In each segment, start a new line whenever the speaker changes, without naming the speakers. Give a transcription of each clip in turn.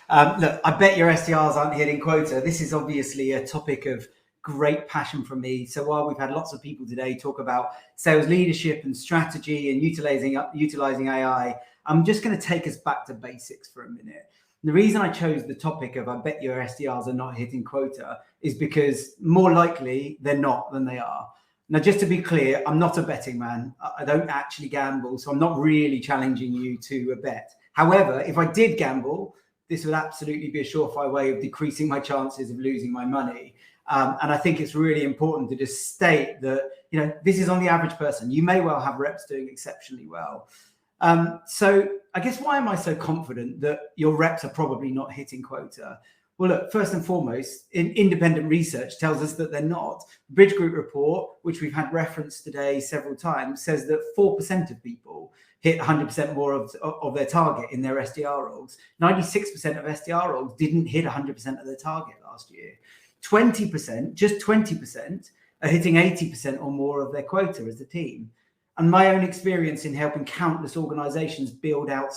Look, I bet your SDRs aren't hitting quota. This is obviously a topic of great passion from me. So while we've had lots of people today talk about sales leadership and strategy and utilizing AI, I'm just going to take us back to basics for a minute. The reason I chose the topic of I bet your SDRs are not hitting quota is because more likely they're not than they are. Now, just to be clear, I'm not a betting man. I don't actually gamble, so I'm not really challenging you to a bet. However, if I did gamble, this would absolutely be a surefire way of decreasing my chances of losing my money. And I think it's really important to just state that, this is on the average person. You may well have reps doing exceptionally well. So I guess why am I so confident that your reps are probably not hitting quota? Well, look, first and foremost, independent research tells us that they're not. The Bridge Group report, which we've had referenced today several times, says that 4% of people hit 100% more of their target in their SDR roles. 96% of SDR roles didn't hit 100% of their target last year. 20%, just 20%, are hitting 80% or more of their quota as a team. And my own experience in helping countless organizations build out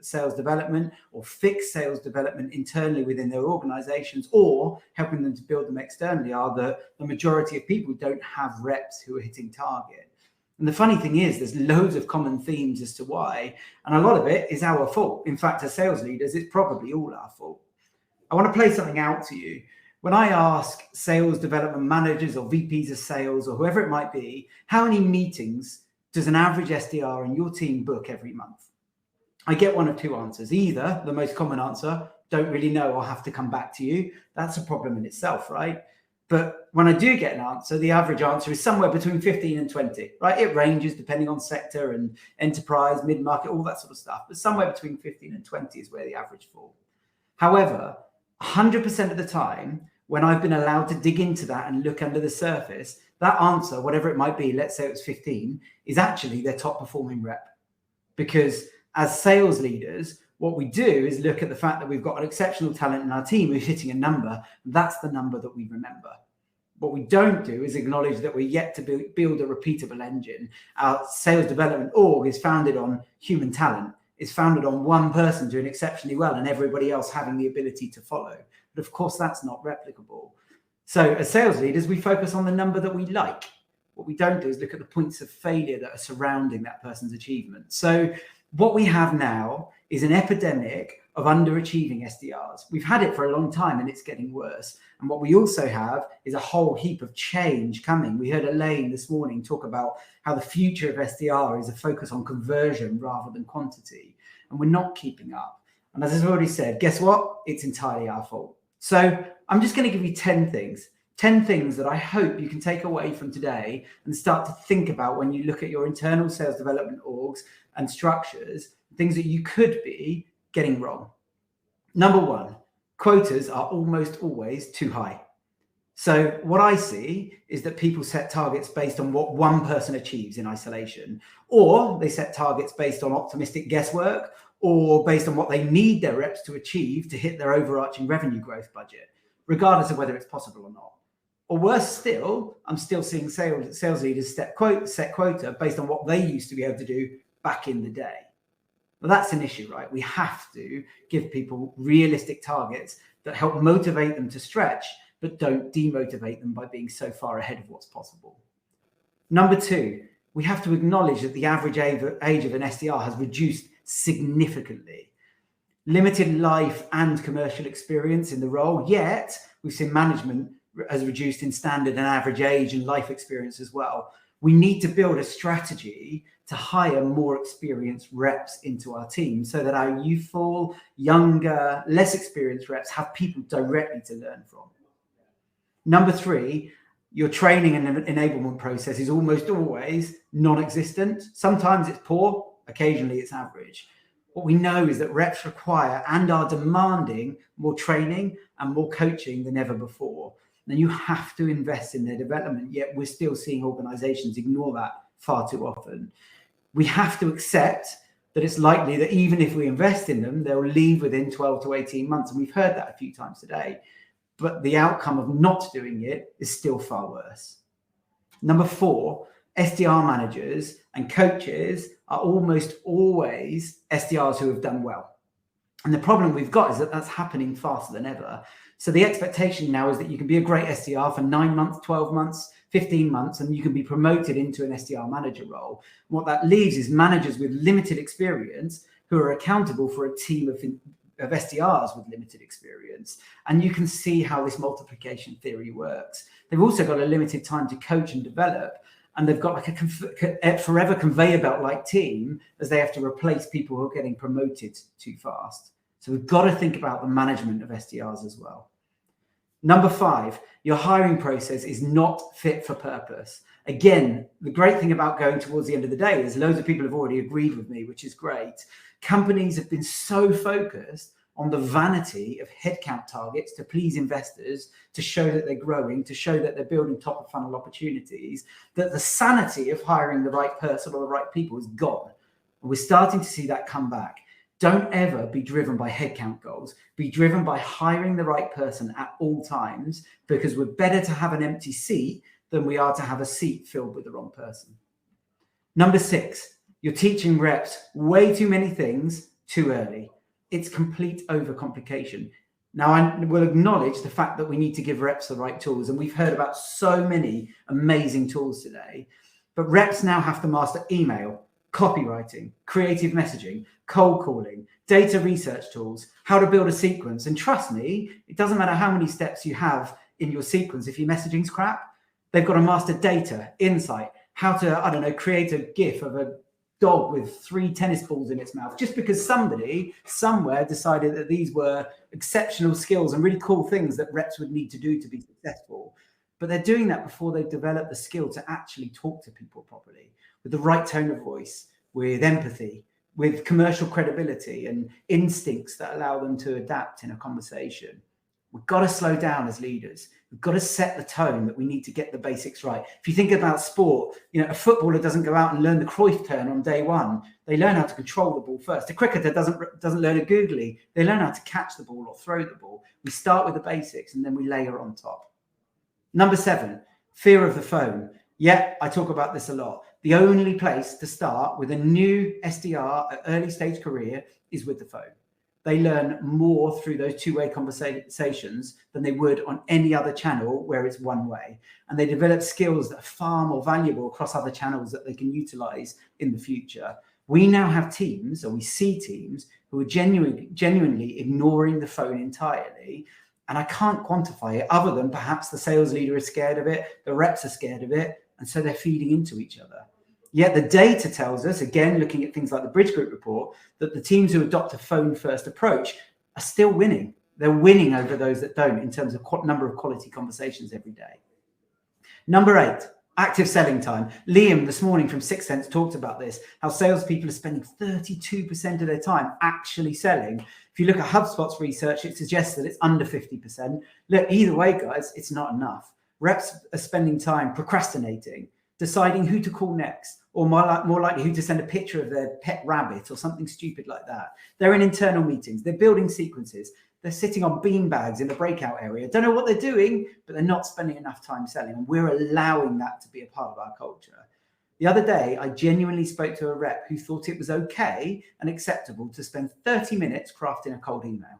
sales development or fix sales development internally within their organizations, or helping them to build them externally, are that the majority of people don't have reps who are hitting target. And the funny thing is, there's loads of common themes as to why, and a lot of it is our fault. In fact, as sales leaders, it's probably all our fault. I want to play something out to you. When I ask sales development managers or VPs of sales or whoever it might be, how many meetings does an average SDR in your team book every month? I get one of two answers. Either the most common answer, don't really know, I'll have to come back to you. That's a problem in itself, right? But when I do get an answer, the average answer is somewhere between 15 and 20, right? It ranges depending on sector and enterprise, mid-market, all that sort of stuff. But somewhere between 15 and 20 is where the average falls. However, 100% of the time, when I've been allowed to dig into that and look under the surface, that answer, whatever it might be, let's say it was 15, is actually their top performing rep. Because as sales leaders, what we do is look at the fact that we've got an exceptional talent in our team who's hitting a number. That's the number that we remember. What we don't do is acknowledge that we're yet to build a repeatable engine. Our sales development org is founded on human talent. It's founded on one person doing exceptionally well and everybody else having the ability to follow. But of course, that's not replicable. So as sales leaders, we focus on the number that we like. What we don't do is look at the points of failure that are surrounding that person's achievement. So what we have now is an epidemic of underachieving SDRs. We've had it for a long time and it's getting worse. And what we also have is a whole heap of change coming. We heard Elaine this morning talk about how the future of SDR is a focus on conversion rather than quantity. And we're not keeping up. And as I've already said, guess what? It's entirely our fault. So I'm just going to give you 10 things that I hope you can take away from today and start to think about when you look at your internal sales development orgs and structures, things that you could be getting wrong. Number one, quotas are almost always too high. So what I see is that people set targets based on what one person achieves in isolation, or they set targets based on optimistic guesswork, or based on what they need their reps to achieve to hit their overarching revenue growth budget, regardless of whether it's possible or not. Or worse still, I'm still seeing sales leaders set quota based on what they used to be able to do back in the day. Well, that's an issue, right? We have to give people realistic targets that help motivate them to stretch, but don't demotivate them by being so far ahead of what's possible. Number two, we have to acknowledge that the average age of an SDR has reduced significantly. Limited life and commercial experience in the role, yet we've seen management has reduced in standard and average age and life experience as well. We need to build a strategy to hire more experienced reps into our team so that our youthful, younger, less experienced reps have people directly to learn from. Number three, your training and enablement process is almost always non-existent. Sometimes it's poor, occasionally it's average. What we know is that reps require and are demanding more training and more coaching than ever before. And you have to invest in their development, yet we're still seeing organizations ignore that far too often. We have to accept that it's likely that even if we invest in them, they'll leave within 12 to 18 months. And we've heard that a few times today. But the outcome of not doing it is still far worse. Number four, SDR managers and coaches are almost always SDRs who have done well. And the problem we've got is that that's happening faster than ever. So the expectation now is that you can be a great SDR for 9 months, 12 months, 15 months, and you can be promoted into an SDR manager role. What that leaves is managers with limited experience who are accountable for a team of SDRs with limited experience. And you can see how this multiplication theory works. They've also got a limited time to coach and develop, and they've got like a forever conveyor belt like team as they have to replace people who are getting promoted too fast. So we've got to think about the management of SDRs as well. Number 5, your hiring process is not fit for purpose. Again, the great thing about going towards the end of the day is loads of people have already agreed with me, which is great. Companies have been so focused on the vanity of headcount targets to please investors, to show that they're growing, to show that they're building top of funnel opportunities, that the sanity of hiring the right person or the right people is gone. And we're starting to see that come back. Don't ever be driven by headcount goals. Be driven by hiring the right person at all times, because we're better to have an empty seat than we are to have a seat filled with the wrong person. Number 6, you're teaching reps way too many things too early. It's complete overcomplication. Now, I will acknowledge the fact that we need to give reps the right tools, and we've heard about so many amazing tools today, but reps now have to master email, copywriting, creative messaging, cold calling, data research tools, how to build a sequence. And trust me, it doesn't matter how many steps you have in your sequence. If your messaging's crap, they've got to master data, insight, how to, create a GIF of a dog with 3 tennis balls in its mouth, just because somebody somewhere decided that these were exceptional skills and really cool things that reps would need to do to be successful. But they're doing that before they've developed the skill to actually talk to people properly, with the right tone of voice, with empathy, with commercial credibility and instincts that allow them to adapt in a conversation. We've got to slow down as leaders. We've got to set the tone that we need to get the basics right. If you think about sport, a footballer doesn't go out and learn the Cruyff turn on day one. They learn how to control the ball first. A cricketer doesn't learn a googly. They learn how to catch the ball or throw the ball. We start with the basics and then we layer on top. Number 7, fear of the phone. Yeah, I talk about this a lot. The only place to start with a new SDR at early stage career is with the phone. They learn more through those two-way conversations than they would on any other channel where it's one way. And they develop skills that are far more valuable across other channels that they can utilize in the future. We now have teams, or we see teams, who are genuinely ignoring the phone entirely. And I can't quantify it other than perhaps the sales leader is scared of it, the reps are scared of it, and so they're feeding into each other. Yet the data tells us, again, looking at things like the Bridge Group report, that the teams who adopt a phone-first approach are still winning. They're winning over those that don't in terms of number of quality conversations every day. Number 8, active selling time. Liam this morning from Sixth Sense talked about this, how salespeople are spending 32% of their time actually selling. If you look at HubSpot's research, it suggests that it's under 50%. Look, either way, guys, it's not enough. Reps are spending time procrastinating, deciding who to call next, or more likely who to send a picture of their pet rabbit or something stupid like that. They're in internal meetings. They're building sequences. They're sitting on beanbags in the breakout area. Don't know what they're doing, but they're not spending enough time selling. And we're allowing that to be a part of our culture. The other day, I genuinely spoke to a rep who thought it was okay and acceptable to spend 30 minutes crafting a cold email.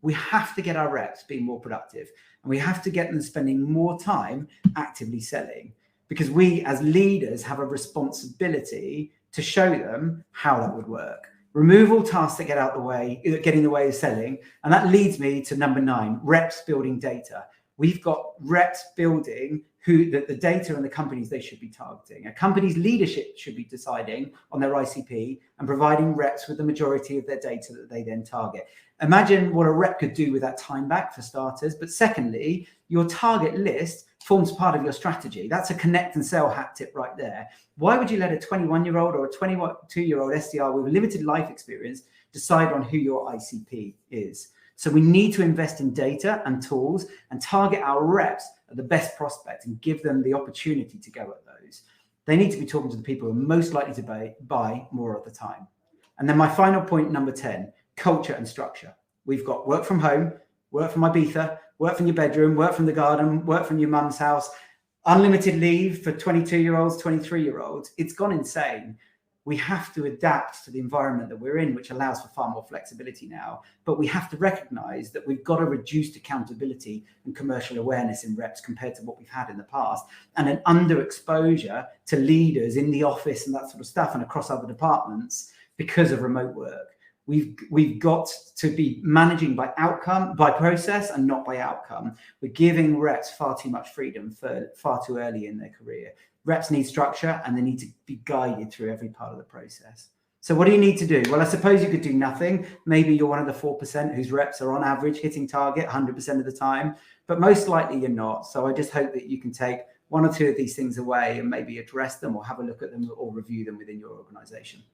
We have to get our reps being more productive, and we have to get them spending more time actively selling, because we as leaders have a responsibility to show them how that would work. Remove all tasks that get in the way of selling. And that leads me to number 9, reps building data. We've got reps building the data and the companies they should be targeting. A company's leadership should be deciding on their ICP and providing reps with the majority of their data that they then target. Imagine what a rep could do with that time back, for starters. But secondly, your target list forms part of your strategy. That's a connect and sell hat tip right there. Why would you let a 21-year-old or a 22-year-old SDR with limited life experience decide on who your ICP is? So we need to invest in data and tools and target our reps at the best prospect and give them the opportunity to go at those. They need to be talking to the people who are most likely to buy more of the time. And then my final point, number 10, culture and structure. We've got work from home, work from Ibiza, work from your bedroom, work from the garden, work from your mum's house, unlimited leave for 22-year-olds, 23-year-olds. It's gone insane. we have to adapt to the environment that we're in, which allows for far more flexibility now. But we have to recognize that we've got a reduced accountability and commercial awareness in reps compared to what we've had in the past, and an underexposure to leaders in the office and that sort of stuff and across other departments because of remote work. We've got to be managing by outcome, by process, and not by outcome. We're giving reps far too much freedom for far too early in their career. Reps need structure, and they need to be guided through every part of the process. So what do you need to do? Well, I suppose you could do nothing. Maybe you're one of the 4% whose reps are on average hitting target 100% of the time, but most likely you're not. So I just hope that you can take one or two of these things away and maybe address them or have a look at them or review them within your organization.